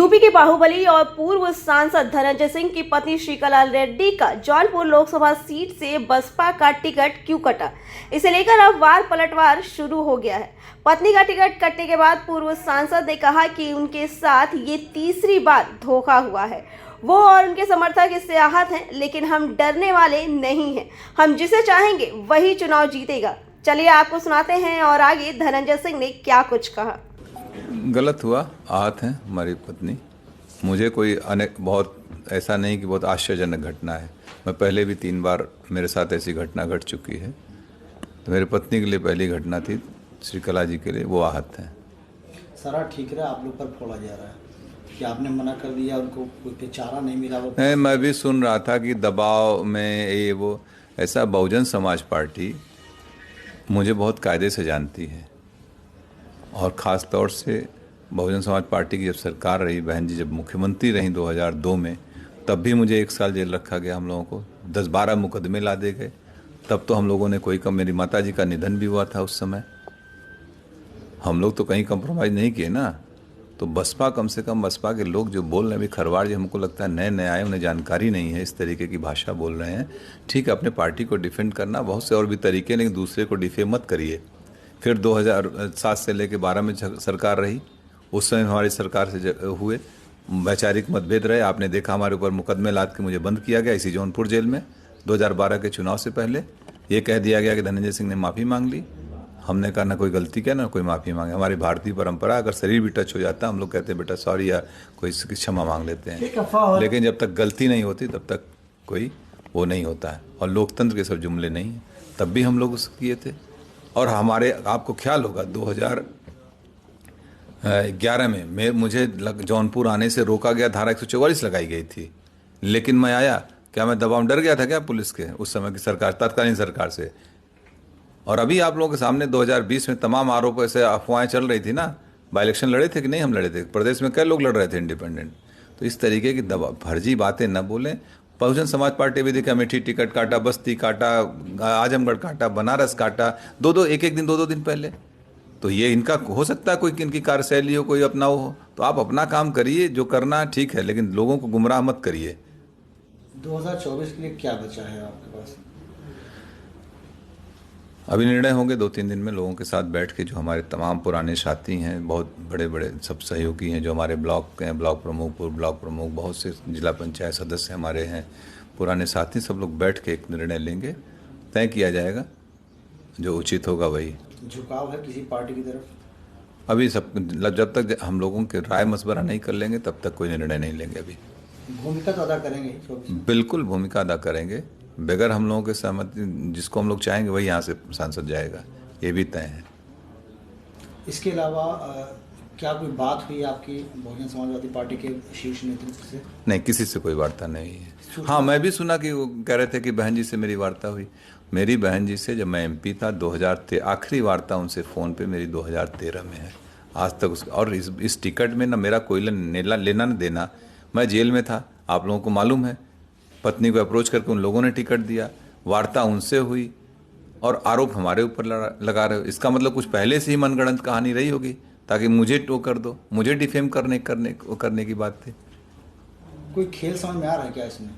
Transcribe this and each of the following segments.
UP के बाहुबली और पूर्व सांसद धनंजय सिंह की पत्नी श्रीकला रेड्डी का जौनपुर लोकसभा सीट से बसपा का टिकट क्यों कटा, इसे लेकर अब वार पलटवार शुरू हो गया है। पत्नी का टिकट कटने के बाद पूर्व सांसद ने कहा कि उनके साथ ये तीसरी बार धोखा हुआ है। वो और उनके समर्थक इससे आहत हैं, लेकिन हम डरने वाले नहीं हैं। हम जिसे चाहेंगे वही चुनाव जीतेगा। चलिए आपको सुनाते हैं और आगे धनंजय सिंह ने क्या कुछ कहा। गलत हुआ, आहत हैं हमारी पत्नी। मुझे कोई बहुत ऐसा नहीं कि बहुत आश्चर्यजनक घटना है। मैं पहले भी 3 बार मेरे साथ ऐसी घटना घट चुकी है। तो मेरी पत्नी के लिए पहली घटना थी, श्रीकला जी के लिए वो आहत हैं। सारा ठीक रहा, आप लोग पर फोड़ा जा रहा है कि आपने मना कर दिया, उनको कोई चारा नहीं मिला। नहीं, मैं भी सुन रहा था कि दबाव में ये वो ऐसा। बहुजन समाज पार्टी मुझे बहुत कायदे से जानती है और ख़ास तौर से बहुजन समाज पार्टी की जब सरकार रही, बहन जी जब मुख्यमंत्री रहीं 2002 में, तब भी मुझे 1 साल जेल रखा गया। हम लोगों को 10-12 मुकदमे ला दे गए। तब तो हम लोगों ने कोई कम, मेरी माता जी का निधन भी हुआ था उस समय। हम लोग तो कहीं कंप्रोमाइज़ नहीं किए ना। तो बसपा, कम से कम बसपा के लोग जो बोल रहे हैं, अभी खरवाड़ जी हमको लगता है नए नए आए, उन्हें जानकारी नहीं है, इस तरीके की भाषा बोल रहे हैं। ठीक है, अपने पार्टी को डिफेंड करना बहुत से और भी तरीके, लेकिन दूसरे को डिफेम मत करिए। फिर 2007 से लेकर 12 में सरकार रही, उस समय हमारी सरकार से हुए वैचारिक मतभेद रहे। आपने देखा हमारे ऊपर मुकदमे लाद के मुझे बंद किया गया इसी जौनपुर जेल में। 2012 के चुनाव से पहले ये कह दिया गया कि धनंजय सिंह ने माफ़ी मांग ली। हमने कहा ना कोई गलती किया ना कोई माफ़ी मांगे। हमारी भारतीय परंपरा, अगर शरीर भी टच हो जाता है हम लोग कहते हैं बेटा सॉरी या कोई क्षमा मांग लेते हैं, लेकिन जब तक गलती नहीं होती तब तक कोई वो नहीं होता है। और लोकतंत्र के सब जुमले नहीं हैं। तब भी हम लोग उसको किए थे। और हमारे, आपको ख्याल होगा 2011 में मुझे जौनपुर आने से रोका गया, धारा 144 लगाई गई थी, लेकिन मैं आया। क्या मैं दबाव डर गया था क्या पुलिस के उस समय की सरकार, तत्कालीन सरकार से? और अभी आप लोगों के सामने 2020 में तमाम आरोप, ऐसे अफवाहें चल रही थी ना। बाई इलेक्शन लड़े थे कि नहीं? हम लड़े थे। प्रदेश में कई लोग लड़ रहे थे इंडिपेंडेंट। तो इस तरीके की फर्जी बातें न बोलें। बहुजन समाज पार्टी भी देखा, अमेठी टिकट काटा, बस्ती काटा, आजमगढ़ काटा, बनारस काटा, एक दिन 2 दिन पहले। तो ये इनका हो सकता है कोई इनकी कार्यशैली हो, कोई अपना हो। तो आप अपना काम करिए, जो करना ठीक है, लेकिन लोगों को गुमराह मत करिए। 2024 के लिए क्या बचा है आपके पास? अभी निर्णय होंगे 2-3 दिन में लोगों के साथ बैठ के। जो हमारे तमाम पुराने साथी हैं, बहुत बड़े बड़े सब सहयोगी हैं, जो हमारे ब्लॉक के हैं, ब्लॉक प्रमुख, पूर्व ब्लॉक प्रमुख, बहुत से जिला पंचायत सदस्य हमारे हैं, पुराने साथी, सब लोग बैठ के एक निर्णय लेंगे। तय किया जाएगा, जो उचित होगा वही। झुकाव है किसी पार्टी की तरफ? अभी जब तक हम लोगों के राय मशवरा नहीं कर लेंगे तब तक कोई निर्णय नहीं लेंगे। अभी भूमिका तो अदा करेंगे? बिल्कुल भूमिका अदा करेंगे। बगैर हम लोगों के सहमति, जिसको हम लोग चाहेंगे वही यहाँ से सांसद जाएगा, ये भी तय है। इसके अलावा क्या कोई बात हुई आपकी बहुजन समाजवादी पार्टी के शीर्ष नेतृत्व से? नहीं, किसी से कोई वार्ता नहीं है। हाँ, मैं भी सुना कि वो कह रहे थे कि बहन जी से मेरी वार्ता हुई। मेरी बहन जी से जब मैं MP था 2013, आखिरी वार्ता उनसे फ़ोन पे मेरी 2013 में है। आज तक और इस टिकट में ना मेरा कोई लेना न देना। मैं जेल में था, आप लोगों को मालूम है। पत्नी को अप्रोच करके उन लोगों ने टिकट दिया, वार्ता उनसे हुई, और आरोप हमारे ऊपर लगा रहे हो। इसका मतलब कुछ पहले से ही मनगढ़ंत कहानी रही होगी, ताकि मुझे टो कर दो, मुझे डिफेम करने की बात थी। कोई खेल समझ में आ रहा है क्या इसमें?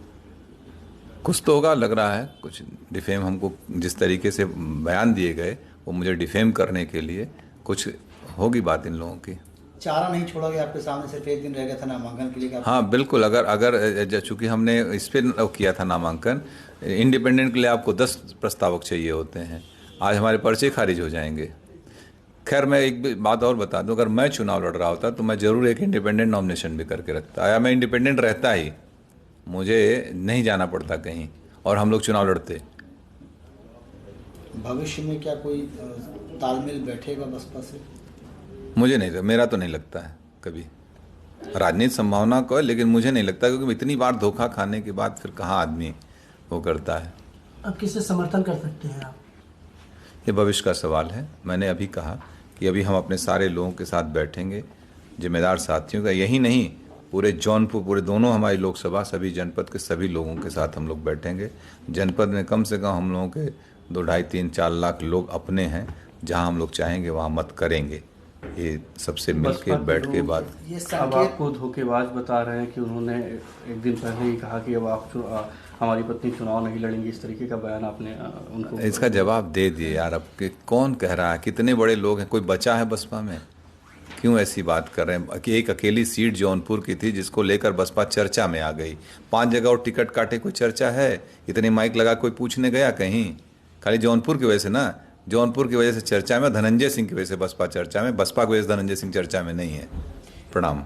कुछ तो होगा, लग रहा है कुछ डिफेम। हमको जिस तरीके से बयान दिए गए वो मुझे डिफेम करने के लिए कुछ होगी बात इन लोगों की। चारा नहीं छोड़ा गया आपके सामने, सिर्फ 1 दिन रह गया था नामांकन के लिए? हाँ बिल्कुल। अगर चूँकि हमने इस पर किया था नामांकन, इंडिपेंडेंट के लिए आपको 10 प्रस्तावक चाहिए होते हैं। आज हमारे पर्चे खारिज हो जाएंगे। खैर, मैं एक बात और बता दूं, अगर मैं चुनाव लड़ रहा होता तो मैं ज़रूर एक इंडिपेंडेंट नॉमिनेशन भी करके रखता, या मैं इंडिपेंडेंट रहता ही, मुझे नहीं जाना पड़ता कहीं, और हम लोग चुनाव लड़ते। भविष्य में क्या कोई तालमेल बैठेगा बसपा से? मुझे नहीं, मेरा तो नहीं लगता है कभी। राजनीति संभावना को है, लेकिन मुझे नहीं लगता, क्योंकि इतनी बार धोखा खाने के बाद फिर कहाँ आदमी वो करता है। अब किसे समर्थन कर सकते हैं आप? ये भविष्य का सवाल है। मैंने अभी कहा कि अभी हम अपने सारे लोगों के साथ बैठेंगे, जिम्मेदार साथियों का, यही नहीं पूरे जौनपुर, पूरे दोनों हमारी लोकसभा, सभी जनपद के सभी लोगों के साथ हम लोग बैठेंगे। जनपद में कम से कम हम लोगों के 2, 2.5, 3, 4 लाख लोग अपने हैं। जहां हम लोग चाहेंगे वहां मत करेंगे। ये सबसे मिलके बैठ के बात। ये अब संकेत आपको धोखेबाज बता रहे हैं कि उन्होंने एक दिन पहले ही कहा कि अब आप हमारी पत्नी चुनाव नहीं लड़ेंगी, इस तरीके का बयान आपने उनको इसका जवाब दे दिए यार। अब कि कौन कह रहा है, कितने बड़े लोग हैं, कोई बचा है बसपा में? क्यों ऐसी बात कर रहे हैं कि एक अकेली सीट जौनपुर की थी जिसको लेकर बसपा चर्चा में आ गई। 5 जगह और टिकट काटे, कोई चर्चा है? इतने माइक लगा कोई पूछने गया कहीं? खाली जौनपुर की वजह से ना, जौनपुर की वजह से चर्चा में, धनंजय सिंह की वजह से बसपा चर्चा में, बसपा की वजह से धनंजय सिंह चर्चा में नहीं है। प्रणाम।